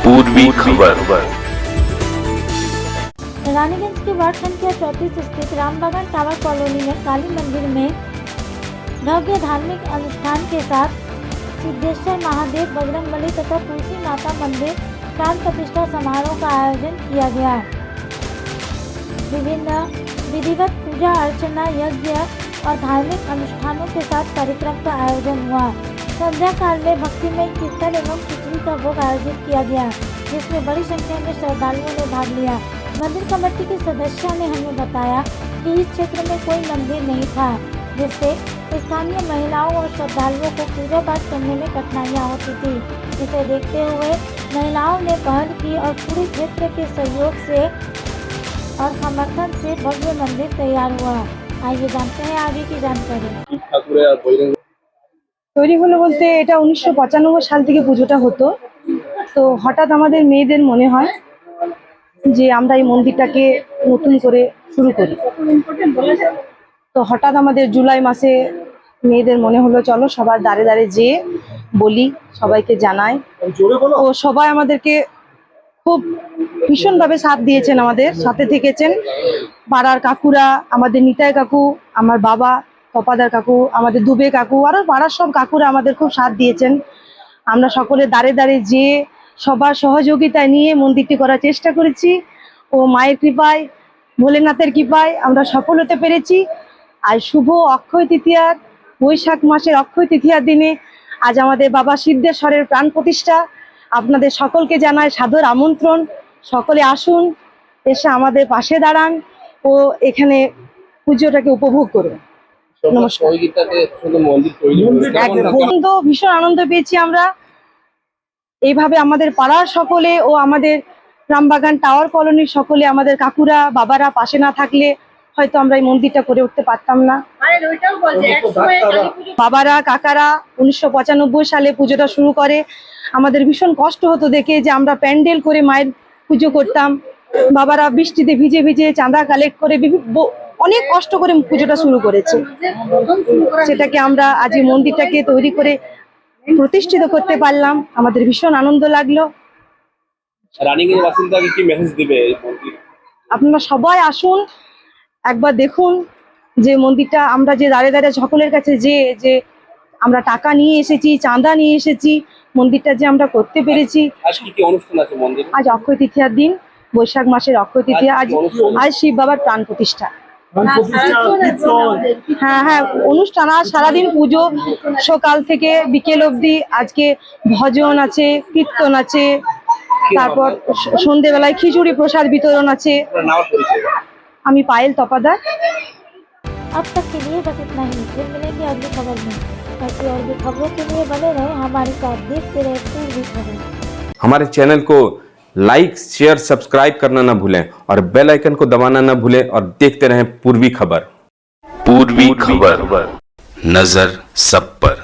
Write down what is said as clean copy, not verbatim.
पूर्वी खबर। रानीगंज के वार्ड संख्या 34 स्थित रामबागान टावर कॉलोनी में काली मंदिर में भव्य धार्मिक अनुष्ठान के साथ सिद्धेश्वर महादेव, बजरंगबली तथा तुलसी माता मंदिर प्राण प्रतिष्ठा समारोह का आयोजन किया गया। विभिन्न विधिवत पूजा अर्चना, यज्ञ और धार्मिक अनुष्ठानों के साथ कार्यक्रम का आयोजन हुआ। संध्या काल में भक्तिमय कीर्तन एवं खिचड़ी का भोग आयोजित किया गया, जिसमें बड़ी संख्या में श्रद्धालुओं ने भाग लिया। मंदिर कमेटी के सदस्यों ने हमें बताया कि इस क्षेत्र में कोई मंदिर नहीं था, जिससे स्थानीय महिलाओं और श्रद्धालुओं को पूजा पाठ करने में कठिनाइयाँ होती थी। इसे देखते हुए महिलाओं ने पहल की और पूरे क्षेत्र के सहयोग से और समर्थन से भव्य मंदिर तैयार हुआ। आइए जानते हैं आगे की जानकारी। তৈরি হলো বলতে এটা 1995 সাল থেকে পুজোটা হতো। তো হঠাৎ আমাদের মেয়েদের মনে হয় যে আমরা এই মন্দিরটাকে নতুন করে শুরু করি। তো হঠাৎ আমাদের জুলাই মাসে মেয়েদের মনে হলো চলো সবার দাঁড়ে দাঁড়ে যেয়ে বলি, সবাইকে জানাই। ও সবাই আমাদেরকে খুব ভীষণভাবে সাথ দিয়েছেন, আমাদের সাথে থেকেছেন। পাড়ার কাকুরা, আমাদের নিতাই কাকু, আমার বাবা তপাদার কাকু, আমাদের দুবে কাকু, আরো পাড়ার সব কাকুরা আমাদের খুব সাথ দিয়েছেন। আমরা সকলে দাঁড়ে দাঁড়ে যেয়ে সবার সহযোগিতা নিয়ে মন্দিরটি করার চেষ্টা করেছি ও মায়ের কৃপায়, ভোলেনাথের কৃপায় আমরা সফল হতে পেরেছি। আর শুভ অক্ষয় তৃতীয়ার, বৈশাখ মাসের অক্ষয় তৃতীয়ার দিনে আজ আমাদের বাবা সিদ্ধেশ্বরের প্রাণ প্রতিষ্ঠা। আপনাদের সকলকে জানাই সাদর আমন্ত্রণ, সকলে আসুন, এসে আমাদের পাশে দাঁড়ান ও এখানে পুজোটাকে উপভোগ করুন। নমস্কার। তো ভীষণ আনন্দ পেয়েছি আমরা। এইভাবে আমাদের পাড়ার সকলে ও আমাদের রামবাগান টাওয়ার কলোনির সকলে, আমাদের কাকুরা বাবারা পাশে না থাকলে হয়তো আমরা এই মন্দিরটা করে উঠতে পারতাম না। বাবারা কাকারা 1995 সালে পুজোটা শুরু করে। আমাদের ভীষণ কষ্ট হতো দেখে যে আমরা প্যান্ডেল করে মায়ের পুজো করতাম। বাবারা বৃষ্টিতে ভিজে ভিজে চাঁদা কালেক্ট করে অনেক কষ্ট করে পুজোটা শুরু করেছে। সেটাকে আমরা আজ এই মন্দিরটাকে তৈরি করে প্রতিষ্ঠিত করতে পারলাম, আমাদের ভীষণ আনন্দ লাগলো। রানীগঞ্জের বাসিন্দাকে কি মেসেজ দিবে? আপনারা সবাই আসুন, একবার দেখুন যে মন্দিরটা আমরা যে দাঁড়িয়ে দাঁড়িয়ে সকলের কাছে যে আমরা টাকা নিয়ে এসেছি, চাঁদা নিয়ে এসেছি, মন্দিরটা যে আমরা করতে পেরেছি। আজ কি অনুষ্ঠান আছে মন্দিরে? আজ অক্ষয় তৃতীয়ার দিন, বৈশাখ মাসের অক্ষয় তৃতীয়া। আজ শিব বাবার প্রাণ প্রতিষ্ঠা। হ্যাঁ, অনুষ্ঠান আজ সারাদিন পুজো, সকাল থেকে বিকেল অবধি। আজকে ভজন আছে, কীর্তন আছে, তারপর সন্ধ্যেবেলায় খিচুড়ি প্রসাদ বিতরণ আছে। আমি পায়েল তপাদার। अब तक के लिए बस इतना ही। फिर मिलेंगे अगली खबर में। ऐसी और भी खबरों के लिए बने रहे हमारे साथ, देखते रहे पूर्वी खबर। हमारे चैनल को लाइक, शेयर, सब्सक्राइब करना ना भूलें और बेल आइकन को दबाना ना भूलें और देखते रहें पूर्वी खबर। पूर्वी खबर, नजर सब पर।